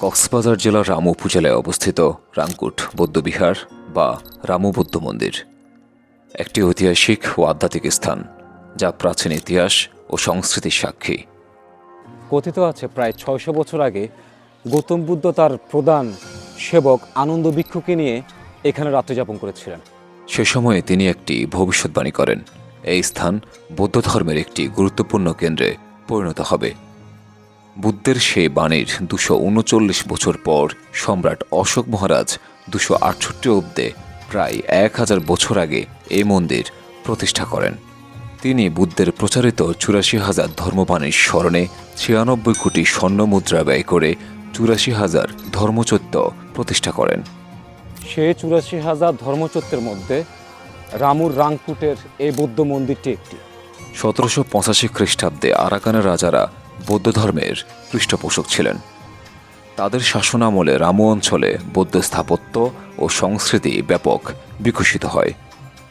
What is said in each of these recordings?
কক্সবাজার জেলার রামু উপজেলায় অবস্থিত রাংকুট বৌদ্ধবিহার বা রামু বৌদ্ধ মন্দির একটি ঐতিহাসিক ও আধ্যাত্মিক স্থান, যা প্রাচীন ইতিহাস ও সংস্কৃতির সাক্ষী। কথিত আছে প্রায় ৬০০ বছর আগে গৌতম বুদ্ধ তার প্রধান সেবক আনন্দ ভিক্ষুকে নিয়ে এখানে রাত্রিযাপন করেছিলেন। সে সময়ে তিনি একটি ভবিষ্যৎবাণী করেন, এই স্থান বৌদ্ধ ধর্মের একটি গুরুত্বপূর্ণ কেন্দ্রে পরিণত হবে। বুদ্ধের সেই বাণীর ২৩৯ বছর পর সম্রাট অশোক মহারাজ ২৬৮ অব্দে প্রায় ১,০০০ বছর আগে এই মন্দির প্রতিষ্ঠা করেন। তিনি বুদ্ধের প্রচারিত ৮৪,০০০ ধর্মবাণীর স্মরণে ৯৬ কোটি স্বর্ণ মুদ্রা ব্যয় করে ৮৪,০০০ ধর্মচৈত্য প্রতিষ্ঠা করেন। সে ৮৪,০০০ ধর্মচত্রের মধ্যে রামুর রাংকুটের এই বৌদ্ধ মন্দিরটি একটি। ১৭৮৫ খ্রিস্টাব্দে আরাকানের রাজারা বৌদ্ধ ধর্মের পৃষ্ঠপোষক ছিলেন। তাদের শাসনামলে রামু অঞ্চলে বৌদ্ধ স্থাপত্য ও সংস্কৃতি ব্যাপক বিকশিত হয়।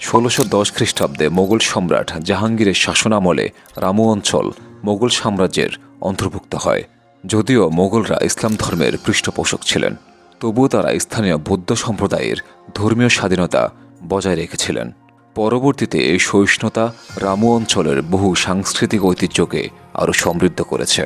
১৬১০ খ্রিস্টাব্দে মোগল সম্রাট জাহাঙ্গীরের শাসনামলে রামু অঞ্চল মোগল সাম্রাজ্যের অন্তর্ভুক্ত হয়। যদিও মোগলরা ইসলাম ধর্মের পৃষ্ঠপোষক ছিলেন, তবুও তারা স্থানীয় বৌদ্ধ সম্প্রদায়ের ধর্মীয় স্বাধীনতা বজায় রেখেছিলেন। পরবর্তীতে এই সহিষ্ণুতা রামু অঞ্চলের বহু সাংস্কৃতিক ঐতিহ্যকে আরও সমৃদ্ধ করেছে।